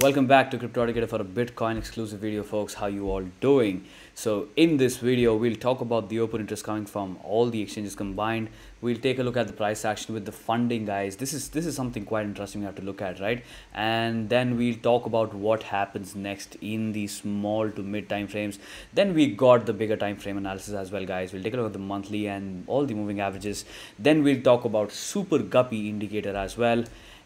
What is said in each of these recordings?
Welcome back to Cryptotica for a Bitcoin exclusive video, folks. How you all doing? So in this video, we'll talk about the open interest coming from all the exchanges combined. We'll take a look at the price action with the funding, guys. This is something quite interesting we have to look at, right? And then we'll talk about what happens next in the small to mid time frames. Then we got the bigger time frame analysis as well, guys. We'll take a look at the monthly and all the moving averages. Then we'll talk about Super Guppy indicator as well,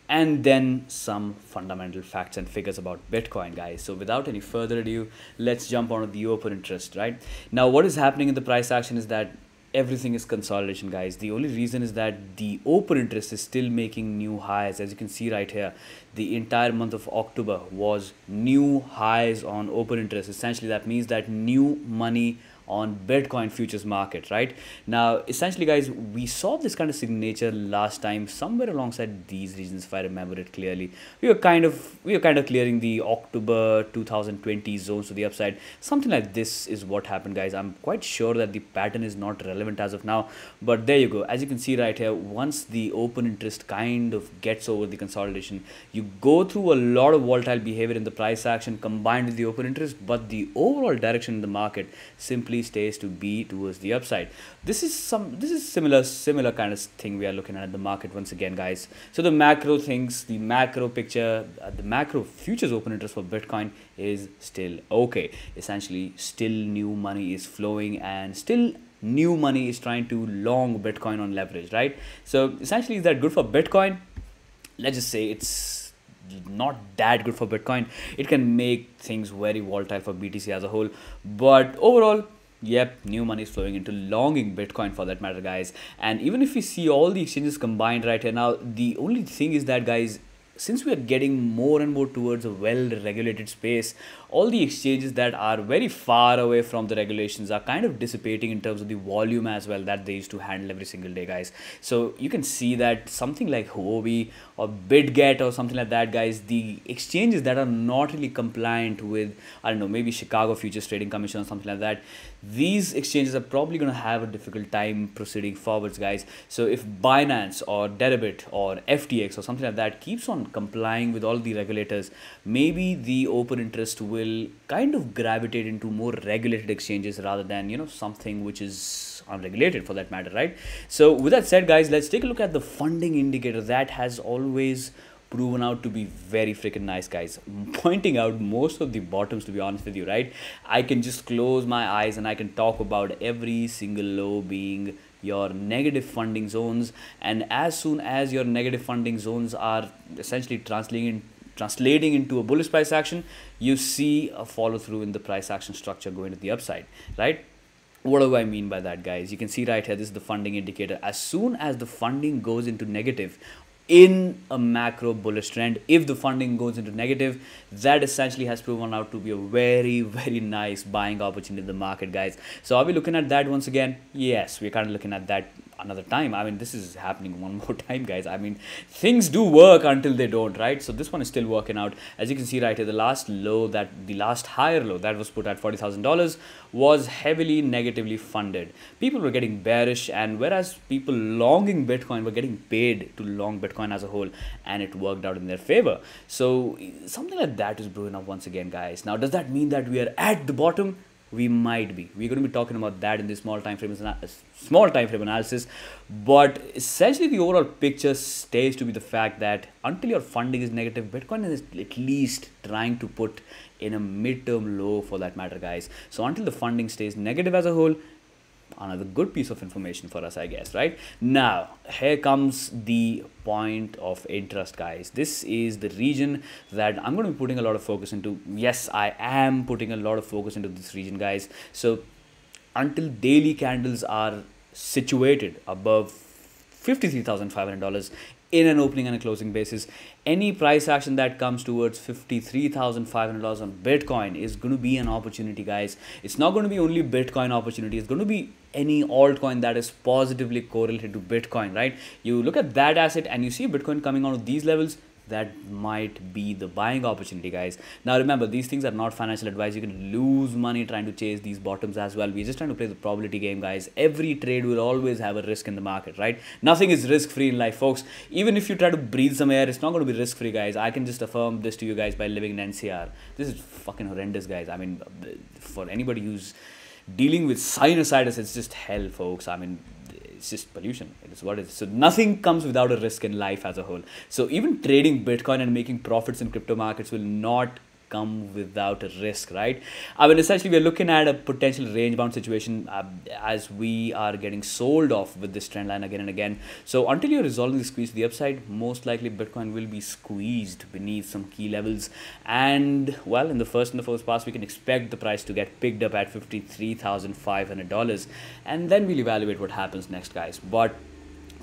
and then some fundamental facts and figures about Bitcoin, guys. So without any further ado, let's jump onto the open interest. Right now, what is happening in the price action is that everything is consolidation, guys. The only reason is that the open interest is still making new highs. As you can see right here, the entire month of October was new highs on open interest. Essentially, that means that new money on Bitcoin futures market. Right now, essentially, guys, we saw this kind of signature last time somewhere alongside these regions, if I remember it clearly. We were kind of clearing the October 2020 zones to the upside. Something like this is what happened, guys. I'm quite sure that the pattern is not relevant as of now, but there you go. As you can see right here, once the open interest kind of gets over the consolidation, you go through a lot of volatile behavior in the price action combined with the open interest, but the overall direction in the market simply stays to be towards the upside. This is similar kind of thing we are looking at the market once again, guys. So the macro things, the macro picture, the macro futures open interest for Bitcoin is still okay. Essentially, still new money is flowing and still new money is trying to long Bitcoin on leverage, right? So essentially, is that good for Bitcoin? Let's just say it's not that good for Bitcoin. It can make things very volatile for BTC as a whole, but overall, yep, new money is flowing into longing Bitcoin for that matter, guys. And even if we see all the exchanges combined right here now, the only thing is that, guys, since we are getting more and more towards a well-regulated space, all the exchanges that are very far away from the regulations are kind of dissipating in terms of the volume as well that they used to handle every single day, guys. So you can see that something like Huobi or BitGet or something like that, guys, the exchanges that are not really compliant with, I don't know, maybe Chicago Futures Trading Commission or something like that, these exchanges are probably going to have a difficult time proceeding forwards, guys. So if Binance or Deribit or FTX or something like that keeps on complying with all the regulators, maybe the open interest will kind of gravitate into more regulated exchanges rather than, you know, something which is unregulated for that matter, right? So with that said, guys, let's take a look at the funding indicator that has always proven out to be very freaking nice, guys, pointing out most of the bottoms, to be honest with you, right? I can just close my eyes and I can talk about every single low being your negative funding zones, and as soon as your negative funding zones are essentially translating into a bullish price action, you see a follow through in the price action structure going to the upside, right? What do I mean by that, guys? You can see right here, this is the funding indicator. As soon as the funding goes into negative in a macro bullish trend, if the funding goes into negative, that essentially has proven out to be a very nice buying opportunity in the market, guys. So are we looking at that once again? Yes, we're kind of looking at that another time. I mean, this is happening one more time, guys. I mean, things do work until they don't, right? So this one is still working out. As you can see right here, the last higher low that was put at $40,000 was heavily negatively funded. People were getting bearish, and whereas people longing Bitcoin were getting paid to long Bitcoin as a whole, and it worked out in their favor. So something like that is brewing up once again, guys. Now, does that mean that we are at the bottom? We might be. We're going to be talking about that in the small time frame analysis. But essentially, the overall picture stays to be the fact that until your funding is negative, Bitcoin is at least trying to put in a midterm low for that matter, guys. So until the funding stays negative as a whole, another good piece of information for us, I guess, right? Now, here comes the point of interest, guys. This is the region that I'm going to be putting a lot of focus into. Yes, I am putting a lot of focus into this region, guys. So until daily candles are situated above $53,500 in an opening and a closing basis, any price action that comes towards $53,500 on Bitcoin is going to be an opportunity, guys. It's not going to be only Bitcoin opportunity. It's going to be any altcoin that is positively correlated to Bitcoin, right? You look at that asset and you see Bitcoin coming out of these levels, that might be the buying opportunity, guys. Now remember, these things are not financial advice. You can lose money trying to chase these bottoms as well. We're just trying to play the probability game, guys. Every trade will always have a risk in the market, right? Nothing is risk free in life, folks. Even if you try to breathe some air, it's not going to be risk free, guys. I can just affirm this to you guys by living in NCR. This is fucking horrendous, guys. I mean, for anybody who's dealing with sinusitis, it's just hell, folks. I mean, it's just pollution. It is what it is. So nothing comes without a risk in life as a whole. So even trading Bitcoin and making profits in crypto markets will not come without a risk, right? I mean, essentially, we're looking at a potential range bound situation as we are getting sold off with this trend line again and again. So until you're resolving the squeeze to the upside, most likely Bitcoin will be squeezed beneath some key levels. And well, in the first pass, we can expect the price to get picked up at $53,500, and then we'll evaluate what happens next, guys. But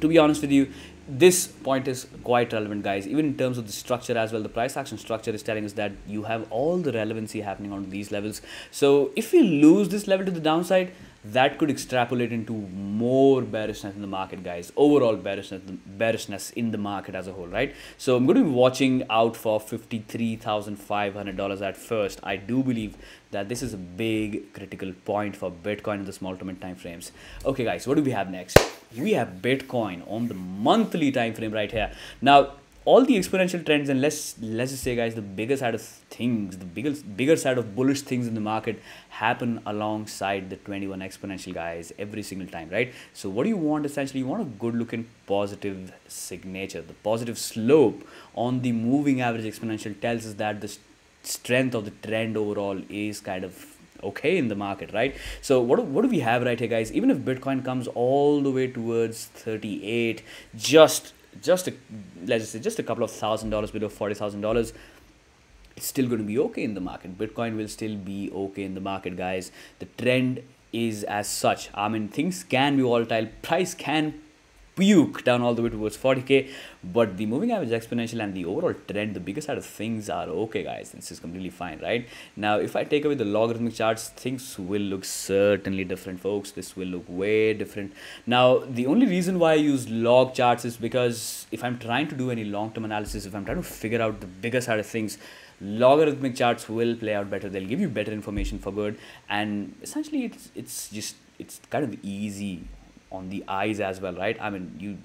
to be honest with you, this point is quite relevant, guys. Even in terms of the structure as well, the price action structure is telling us that you have all the relevancy happening on these levels. So if we lose this level to the downside, that could extrapolate into more bearishness in the market, guys. Overall bearishness in the market as a whole, right? So I'm going to be watching out for $53,500 at first. I do believe that this is a big critical point for Bitcoin in the small to mid time frames. Okay, guys, what do we have next? We have Bitcoin on the monthly time frame right here. Now, all the exponential trends, and let's just say, guys, the bigger side of things, the bigger side of bullish things in the market happen alongside the 21 exponential, guys, every single time, right? So what do you want? Essentially, you want a good looking positive signature. The positive slope on the moving average exponential tells us that the strength of the trend overall is kind of okay in the market, right? So what do we have right here, guys? Even if Bitcoin comes all the way towards 38, let's just say just a couple of $1,000 below $40,000, it's still going to be okay in the market. Bitcoin will still be okay in the market, guys. The trend is as such. I mean, things can be volatile, price can puke down all the way towards 40k, but the moving average exponential and the overall trend, the bigger side of things, are okay, guys. This is completely fine, right? Now if I take away the logarithmic charts, things will look certainly different, folks. This will look way different. Now the only reason why I use log charts is because if I'm trying to do any long-term analysis, if I'm trying to figure out the bigger side of things, logarithmic charts will play out better. They'll give you better information for good, and essentially it's kind of easy on the eyes as well, right? I mean, you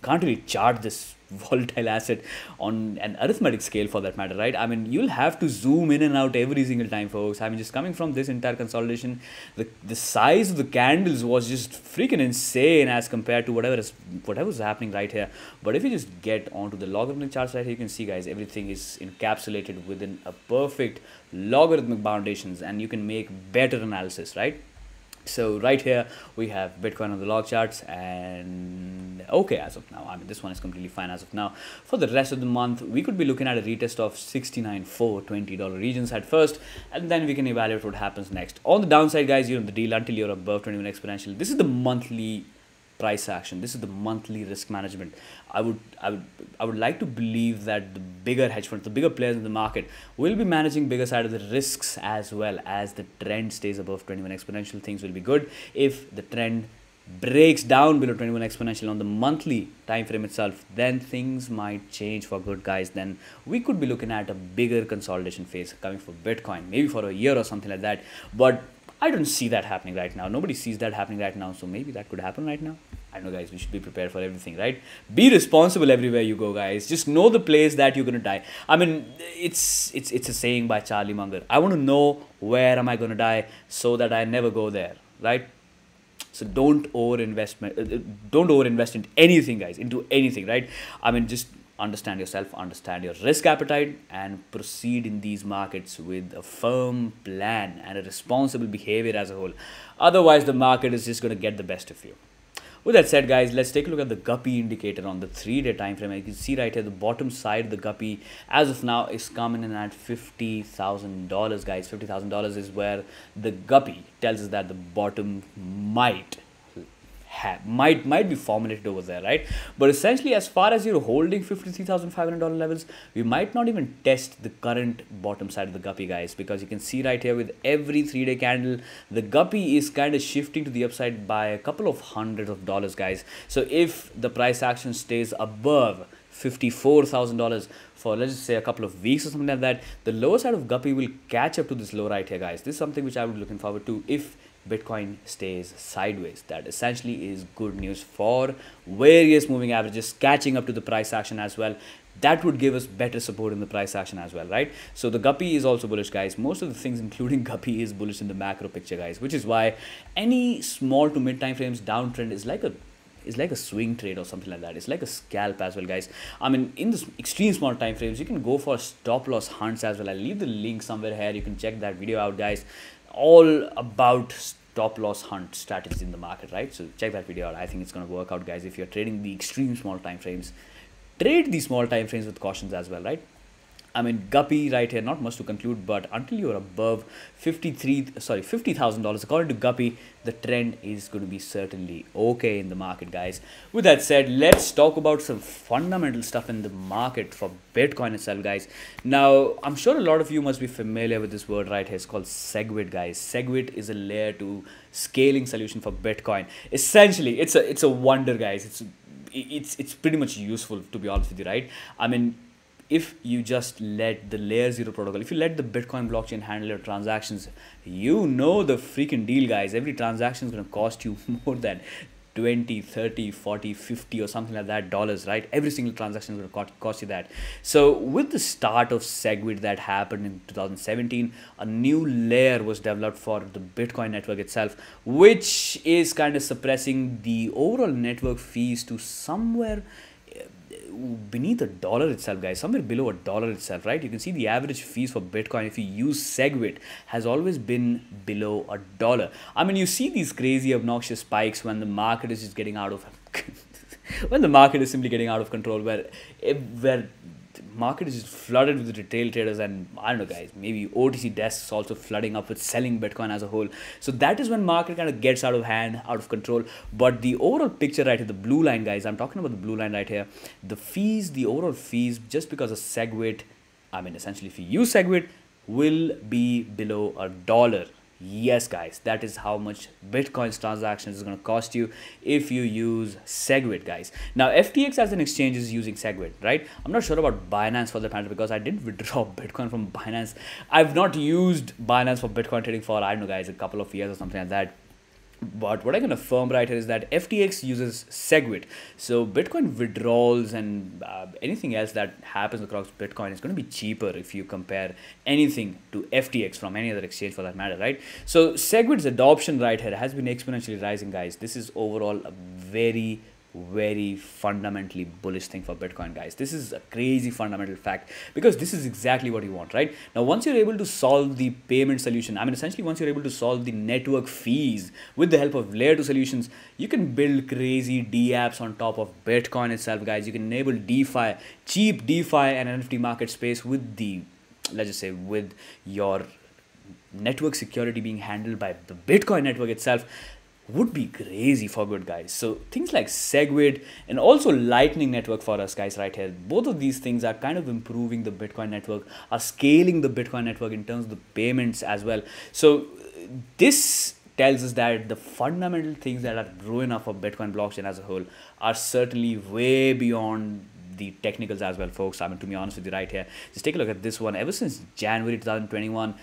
can't really chart this volatile asset on an arithmetic scale for that matter, right? I mean, you'll have to zoom in and out every single time, folks. I mean, just coming from this entire consolidation, the size of the candles was just freaking insane as compared to whatever's happening right here. But if you just get onto the logarithmic charts right here, you can see, guys, everything is encapsulated within a perfect logarithmic foundations, and you can make better analysis, right? So right here we have Bitcoin on the log charts, and okay as of now. I mean, this one is completely fine as of now. For the rest of the month, we could be looking at a retest of $69.420 regions at first, and then we can evaluate what happens next. On the downside, guys, you're in the deal until you're above 21 exponential. This is the monthly price action. This is the monthly risk management. I would like to believe that the bigger hedge funds, the bigger players in the market, will be managing bigger side of the risks as well. As the trend stays above 21 exponential, things will be good. If the trend breaks down below 21 exponential on the monthly time frame itself, then things might change for good, guys. Then we could be looking at a bigger consolidation phase coming for Bitcoin, maybe for a year or something like that. But I don't see that happening right now. Nobody sees that happening right now. So maybe that could happen right now. I know, guys, we should be prepared for everything, right? Be responsible everywhere you go, guys. Just know the place that you're going to die. I mean, it's a saying by Charlie Munger. I want to know where am I going to die so that I never go there, right? So don't overinvest in anything, guys, into anything, right? I mean, just understand yourself, understand your risk appetite, and proceed in these markets with a firm plan and a responsible behavior as a whole. Otherwise, the market is just going to get the best of you. With that said, guys, let's take a look at the Guppy indicator on the 3-day time frame. You can see right here, the bottom side of the Guppy as of now is coming in at $50,000, guys. $50,000 is where the Guppy tells us that the bottom might be formulated over there, right? But essentially, as far as you're holding $53,500 levels, we might not even test the current bottom side of the Guppy, guys, because you can see right here with every 3-day candle, the Guppy is kind of shifting to the upside by a couple of hundreds of dollars, guys. So if the price action stays above $54,000 for, let's just say, a couple of weeks or something like that, the lower side of Guppy will catch up to this low right here, guys. This is something which I would be looking forward to if Bitcoin stays sideways. That essentially is good news for various moving averages catching up to the price action as well. That would give us better support in the price action as well, right? So the Guppy is also bullish, guys. Most of the things, including Guppy, is bullish in the macro picture, guys, which is why any small to mid time frames downtrend is like a swing trade or something like that. It's like a scalp as well, guys. I mean, in this extreme small time frames, you can go for stop loss hunts as well. I'll leave the link somewhere here. You can check that video out, guys. All about stop loss hunt strategies in the market, right? So check that video out. I think it's going to work out, guys. If you're trading the extreme small time frames, trade the small time frames with cautions as well, right? I mean, Guppy right here, not much to conclude, but until you're above $50,000, according to Guppy, the trend is going to be certainly okay in the market, guys. With that said, let's talk about some fundamental stuff in the market for Bitcoin itself, guys. Now, I'm sure a lot of you must be familiar with this word right here. It's called SegWit, guys. SegWit is a layer 2 scaling solution for Bitcoin. Essentially, it's a wonder, guys. It's pretty much useful, to be honest with you, right? I mean, if you just let the layer 0 protocol, if you let the Bitcoin blockchain handle your transactions, you know the freaking deal, guys. Every transaction is going to cost you more than 20, 30, 40, 50 or something like that dollars, right? Every single transaction is going to cost you that. So with the start of SegWit that happened in 2017, a new layer was developed for the Bitcoin network itself, which is kind of suppressing the overall network fees to somewhere beneath $1 itself, guys, somewhere below $1 itself, right? You can see the average fees for Bitcoin, if you use SegWit, has always been below $1. I mean, you see these crazy obnoxious spikes when the market is just getting out of when the market is simply getting out of control, where the market is just flooded with retail traders, and I don't know, guys, maybe OTC desks also flooding up with selling Bitcoin as a whole. So that is when market kind of gets out of hand, out of control. But the overall picture right here, the blue line, guys, I'm talking about the blue line right here, the fees, the overall fees, just because of SegWit, I mean, essentially if you use SegWit, will be below $1. Yes, guys, that is how much Bitcoin's transactions is going to cost you if you use SegWit, guys. Now, FTX as an exchange is using SegWit, right? I'm not sure about Binance for the matter, because I didn't withdraw Bitcoin from Binance. I've not used Binance for Bitcoin trading for, I don't know, guys, a couple of years or something like that. But what I can affirm right here is that FTX uses SegWit. So Bitcoin withdrawals and anything else that happens across Bitcoin is going to be cheaper if you compare anything to FTX from any other exchange for that matter, right? So SegWit's adoption right here has been exponentially rising, guys. This is overall a very fundamentally bullish thing for Bitcoin, guys. This is a crazy fundamental fact, because this is exactly what you want, right? Now, once you're able to solve the payment solution, I mean, essentially once you're able to solve the network fees with the help of layer 2 solutions, you can build crazy dApps on top of Bitcoin itself, guys. You can enable DeFi, cheap DeFi and NFT market space with the, let's just say, with your network security being handled by the Bitcoin network itself. Would be crazy for good, guys. So things like SegWit and also Lightning Network for us, guys, right here, both of these things are kind of improving the Bitcoin network, are scaling the Bitcoin network in terms of the payments as well. So this tells us that the fundamental things that are brewing up for Bitcoin blockchain as a whole are certainly way beyond the technicals as well, folks. I mean, to be honest with you right here, just take a look at this one. Ever since January 2021,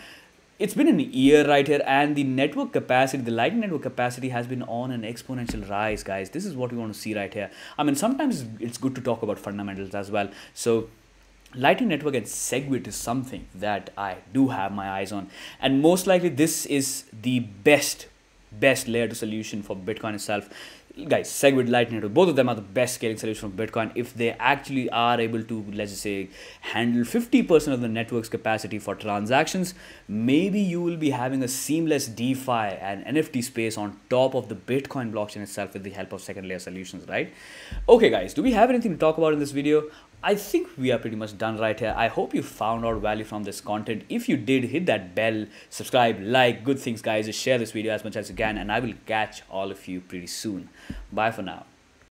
it's been an year right here, and the network capacity, the Lightning network capacity, has been on an exponential rise, guys. This is what we want to see right here. I mean, sometimes it's good to talk about fundamentals as well. So Lightning Network and SegWit is something that I do have my eyes on, and most likely this is the best layer 2 solution for Bitcoin itself. Guys, SegWit, Lightning Network, both of them are the best scaling solution for Bitcoin if they actually are able to, let's just say, handle 50% of the network's capacity for transactions. Maybe you will be having a seamless DeFi and NFT space on top of the Bitcoin blockchain itself with the help of second layer solutions, right? Okay, guys, do we have anything to talk about in this video? I think we are pretty much done right here. I hope you found out value from this content. If you did, hit that bell, subscribe, like, good things, guys. Just share this video as much as you can, and I will catch all of you pretty soon. Bye for now.